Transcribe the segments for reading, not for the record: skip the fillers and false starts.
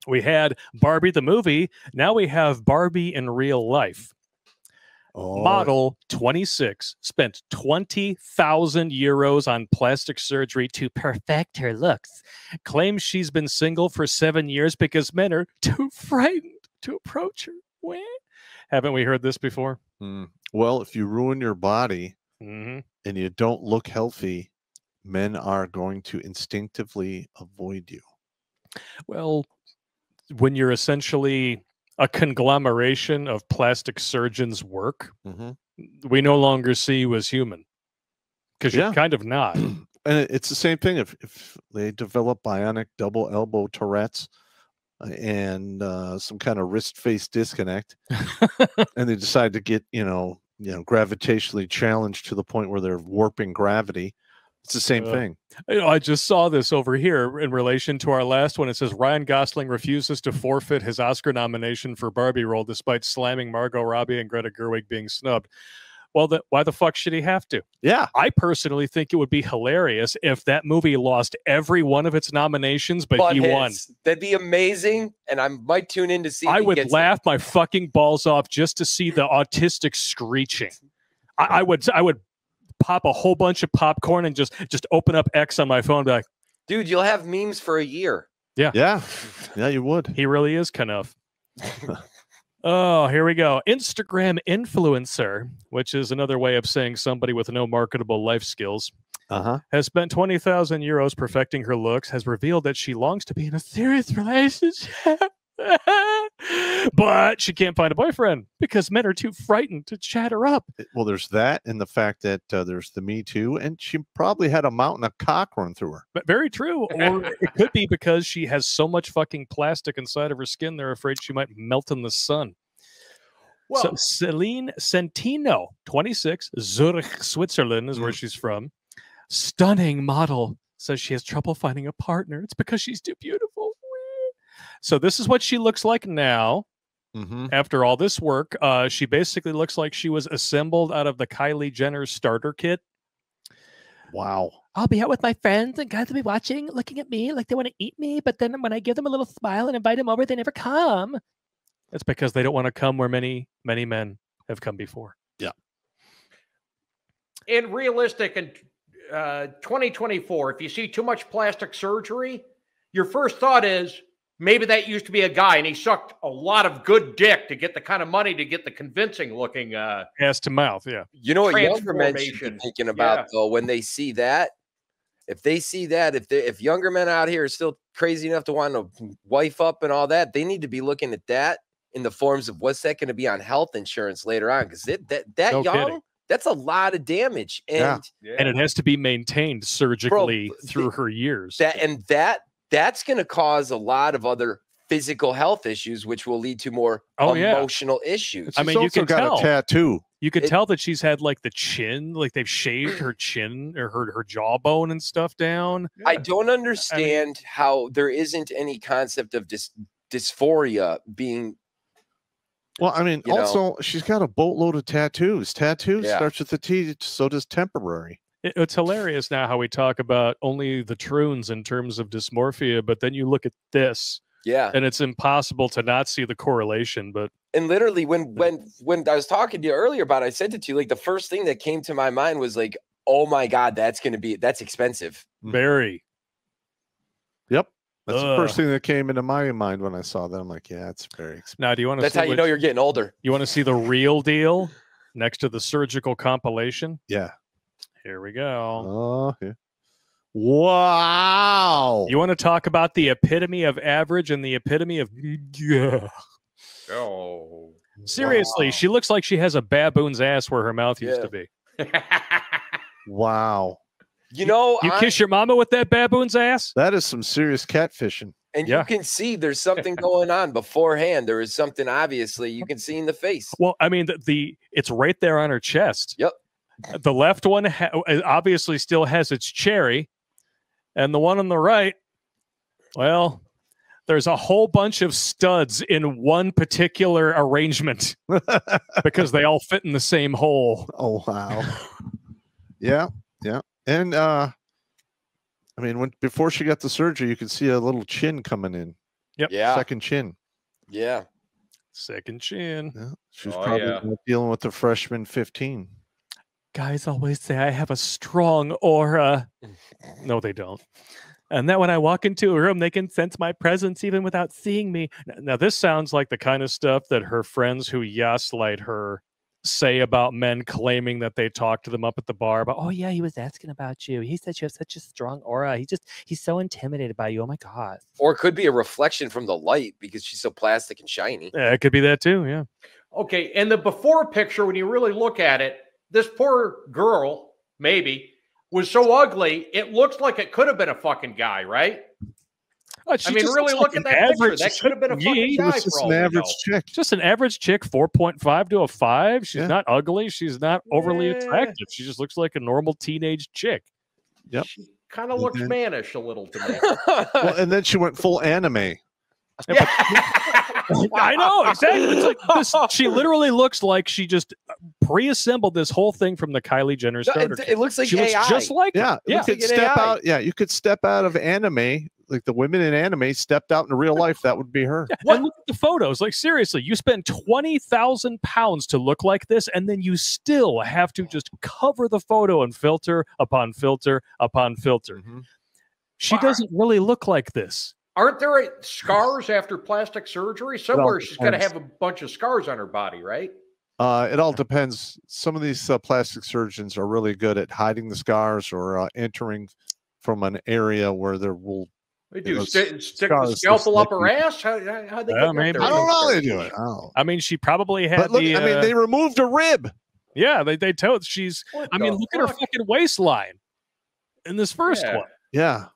We had Barbie the movie. Now we have Barbie in real life. Oh, Model 26 spent 20,000 euros on plastic surgery to perfect her looks. Claims she's been single for 7 years because men are too frightened to approach her. Wah. Haven't we heard this before? well, if you ruin your body Mm-hmm. and you don't look healthy, men are going to instinctively avoid you. Well, when you're essentially a conglomeration of plastic surgeons' work, we no longer see you as human because you're kind of not. And it's the same thing if they develop bionic double elbow Tourette's and some kind of wrist face disconnect, and they decide to get gravitationally challenged to the point where they're warping gravity. It's the same thing. I just saw this over here in relation to our last one. It says Ryan Gosling refuses to forfeit his Oscar nomination for Barbie role despite slamming Margot Robbie and Greta Gerwig being snubbed. Well, why the fuck should he have to? Yeah. I personally think it would be hilarious if that movie lost every one of its nominations, but he won. That'd be amazing, and I might tune in to see. I would laugh my fucking balls off just to see the autistic screeching. I would pop a whole bunch of popcorn and just open up X on my phone and be like, dude, you'll have memes for a year. Yeah, you would. He really is enough. Oh, here we go. Instagram influencer, which is another way of saying somebody with no marketable life skills, has spent 20,000 euros perfecting her looks, has revealed that she longs to be in a serious relationship. But she can't find a boyfriend because men are too frightened to chat her up. Well, there's that, and the fact that there's the Me Too, and she probably had a mountain of cock run through her. But very true. Or it could be because she has so much fucking plastic inside of her skin, they're afraid she might melt in the sun. Well, so Celine Centino, 26, Zurich, Switzerland is where she's from. Stunning model, says she has trouble finding a partner. It's because she's too beautiful. So this is what she looks like now. After all this work, she basically looks like she was assembled out of the Kylie Jenner starter kit. Wow. I'll be out with my friends and guys will be watching, looking at me like they want to eat me. But then when I give them a little smile and invite them over, they never come. It's because they don't want to come where many, many men have come before. Yeah. In realistic and 2024, if you see too much plastic surgery, your first thought is, maybe that used to be a guy and he sucked a lot of good dick to get the kind of money to get the convincing looking ass to mouth. Yeah. You know what younger men should be thinking about though, when they see that, if they see that, if younger men out here are still crazy enough to want to wife up and all that, they need to be looking at that in the forms of what's that going to be on health insurance later on. Because that young, that's a lot of damage. And and it has to be maintained surgically through her years. That's going to cause a lot of other physical health issues, which will lead to more emotional issues. I mean, you can tell. A tattoo. You could tell that she's had like the chin, like they've shaved her chin or her jawbone and stuff down. I don't understand how there isn't any concept of dysphoria being. Well, I mean, also she's got a boatload of tattoos. Tattoos starts with the T, so does temporary. It's hilarious now how we talk about only the troons in terms of dysmorphia, but then you look at this, and it's impossible to not see the correlation. But literally, when I was talking to you earlier about it, I sent it to you. Like the first thing that came to my mind was like, "Oh my God, that's expensive." Very. Yep, that's the first thing that came into my mind when I saw that. I'm like, yeah, it's very expensive. Now, do you want to? That's how you know you're getting older. You want to see the real deal next to the surgical compilation? Yeah. Here we go. Oh, yeah. Wow. You want to talk about the epitome of average and the epitome of Oh. Seriously, she looks like she has a baboon's ass where her mouth used to be. Wow. You know, you kiss your mama with that baboon's ass? That is some serious catfishing. And you can see there's something going on beforehand. There is something obviously you can see in the face. Well, I mean, it's right there on her chest. Yep. The left one obviously still has its cherry, and the one on the right, well, there's a whole bunch of studs in one particular arrangement because they all fit in the same hole. Oh, wow. Yeah. And I mean, before she got the surgery, you could see a little chin coming in. Yep. Yeah. Second chin. Yeah. Second chin. Yeah. She's probably dealing with the freshman 15. Guys always say I have a strong aura. No, they don't. And that when I walk into a room, they can sense my presence even without seeing me. Now, this sounds like the kind of stuff that her friends who gaslight her say about men claiming that they talk to them up at the bar about, oh, yeah, he was asking about you. He said you have such a strong aura. He's so intimidated by you. Oh, my God. Or it could be a reflection from the light because she's so plastic and shiny. Yeah, it could be that too, yeah. Okay, and the before picture, when you really look at it, this poor girl, maybe, was so ugly, it looks like it could have been a fucking guy, right? I mean, really look at that picture. That could have been a fucking guy for all we know. Average chick. Just an average chick, 4.5 to a 5. She's not ugly. She's not overly attractive. She just looks like a normal teenage chick. Yep. She kind of looks mannish a little to me. Well, and then she went full anime. Yeah. I know, exactly. It's like this, she literally looks like she just pre-assembled this whole thing from the Kylie Jenner starter kit. It looks like she AI. looks just like her. You could step out. Yeah, you could step out of anime. Like the women in anime stepped out in real life. That would be her. Yeah. And look at the photos. Like, seriously, you spend 20,000 pounds to look like this, and then you still have to just cover the photo and filter upon filter upon filter. Mm-hmm. She doesn't really look like this. Aren't there scars after plastic surgery? Somewhere she's got to have a bunch of scars on her body, right? It all depends. Some of these plastic surgeons are really good at hiding the scars or entering from an area where there will. They do stick the scalpel up her ass. How they get maybe. I don't know how they do it. I mean, she probably had. But look, I mean, they removed a rib. Yeah, they told she's. I mean, look at her fucking waistline in this first one. Yeah.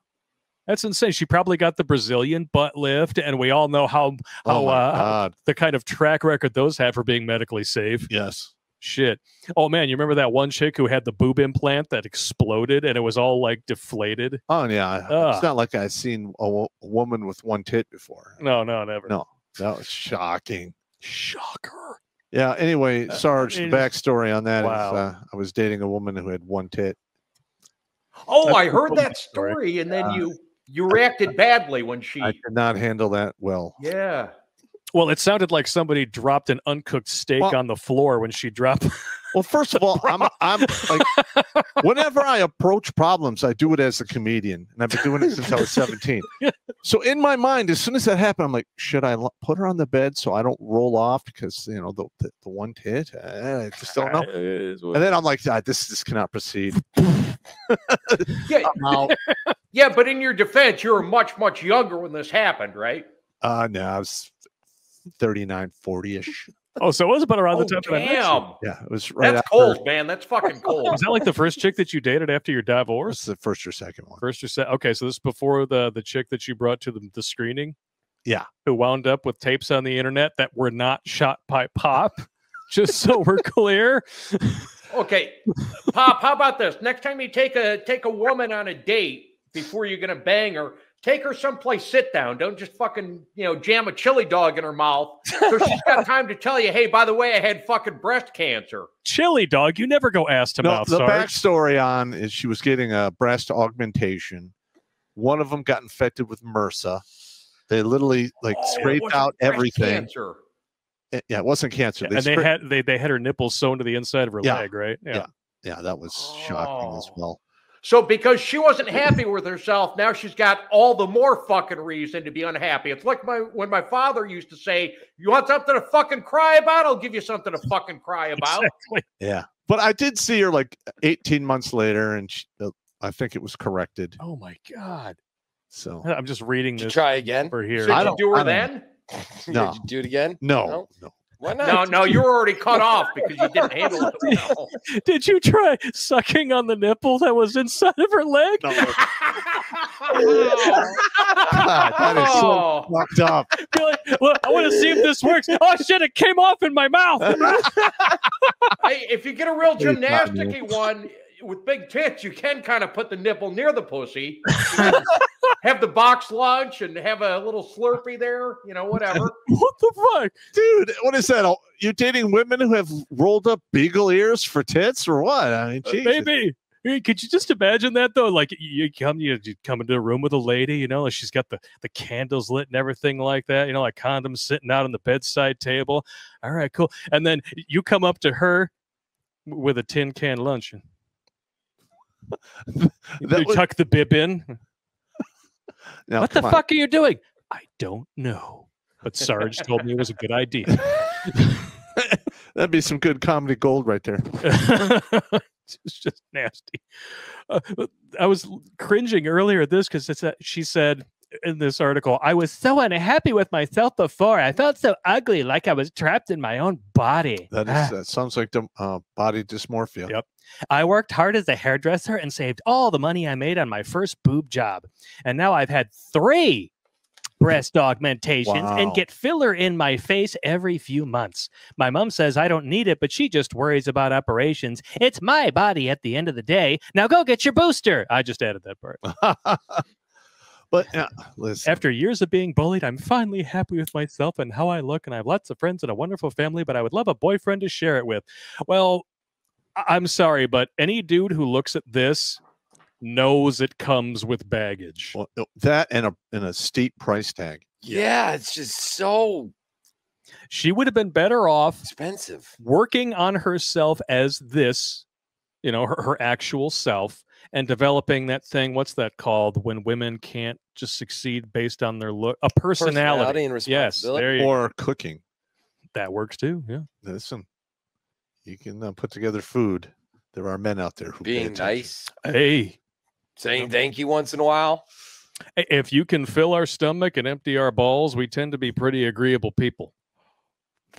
That's insane. She probably got the Brazilian butt lift, and we all know how the kind of track record those have for being medically safe. Yes. Shit. Oh man, you remember that one chick who had the boob implant that exploded and it was all like deflated? Oh yeah. It's not like I've seen a woman with one tit before. No, never. No, that was shocking. Shocker. Yeah. Anyway, Sarge, the backstory on that is I was dating a woman who had one tit. Oh, I heard that story, and then you reacted badly when she. I did not handle that well. Yeah. Well, it sounded like somebody dropped an uncooked steak on the floor when she dropped. Well, first of all, I'm like, whenever I approach problems, I do it as a comedian, and I've been doing it since I was 17. So in my mind, as soon as that happened, I'm like, should I put her on the bed so I don't roll off because the one tit? I just don't know. And then I'm like, this cannot proceed. Yeah, but in your defense, you were much younger when this happened, right? No, I was 39, 40-ish. Oh, so it was about around the time that I met you. Yeah, it was right. That's cold, man. That's fucking cold. Was that like the first chick that you dated after your divorce? That's the first or second one. First or second. Okay, so this is before the chick that you brought to the screening? Yeah. Who wound up with tapes on the internet that were not shot by Pop? Just so we're clear. Okay, Pop, how about this? Next time you take a woman on a date before you're gonna bang her, take her someplace sit down. Don't just fucking jam a chili dog in her mouth so she's got time to tell you, hey, by the way, I had fucking breast cancer. Chili dog? You never go ass to mouth. The backstory on is she was getting a breast augmentation. One of them got infected with MRSA. They literally scraped out everything. Cancer. Yeah, it wasn't cancer. And they had her nipples sewn to the inside of her leg, right? Yeah, that was shocking as well. So because she wasn't happy with herself, now she's got all the more fucking reason to be unhappy. It's like when my father used to say, you want something to fucking cry about? I'll give you something to fucking cry about. Exactly. Yeah. But I did see her like 18 months later, and I think it was corrected. Oh, my God. So I'm just reading this. Try again? For here. So did you do her then? No. Did you do it again? No. Why not? No, you were already cut off because you didn't handle it well. Did you try sucking on the nipple that was inside of her leg? No. God, that is so fucked up. Like, well, I want to see if this works. Oh shit, it came off in my mouth. Hey, if you get a real gymnastic-y one with big tits, you can kind of put the nipple near the pussy. Have the box lunch and have a little Slurpee there, whatever. What the fuck? Dude, what is that? You dating women who have rolled up beagle ears for tits or what? I mean, Jesus. Maybe. Hey, could you just imagine that though? Like you come into a room with a lady, you know, like she's got the candles lit and everything like that, you know, like condoms sitting out on the bedside table. All right, cool. And then you come up to her with a tin can lunch. You tuck the bib in. Now, what the fuck are you doing? I don't know. But Sarge told me it was a good idea. That'd be some good comedy gold right there. It's just nasty. I was cringing earlier at this because she said in this article, I was so unhappy with myself before. I felt so ugly, like I was trapped in my own body. That sounds like the body dysmorphia. Yep. I worked hard as a hairdresser and saved all the money I made on my first boob job. And now I've had 3 breast augmentations and get filler in my face every few months. My mom says I don't need it, but she just worries about operations. It's my body at the end of the day. Now go get your booster. I just added that part. But listen. After years of being bullied, I'm finally happy with myself and how I look, and I have lots of friends and a wonderful family, but I would love a boyfriend to share it with. Well, I'm sorry, but any dude who looks at this knows it comes with baggage. Well, that and a steep price tag. Yeah, it's just so. She would have been better off expensive working on herself as this, you know, her actual self, and developing that thing. What's that called when women can't just succeed based on their look? A personality and responsibility. Yes, there you or cooking. That works too. Yeah. Listen, you can put together food. There are men out there who being nice. Hey. Saying thank you once in a while. If you can fill our stomach and empty our balls, we tend to be pretty agreeable people.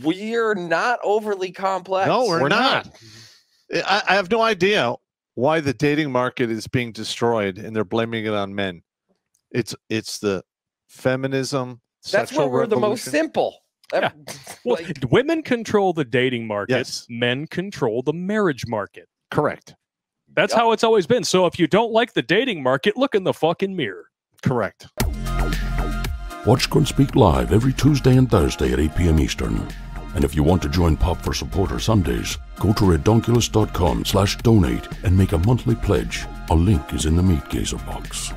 We're not overly complex. No, we're not. I have no idea why the dating market is being destroyed and they're blaming it on men. It's the feminism. That's why we're the most simple. Yeah. Well, women control the dating market. Yes. Men control the marriage market. Correct. That's how it's always been. So if you don't like the dating market, look in the fucking mirror. Correct. Watch Grunt Speak live every Tuesday and Thursday at 8 p.m. Eastern. And if you want to join Pop for Supporter Sundays, go to redonkulous.com/donate and make a monthly pledge. A link is in the Meat Gazer box.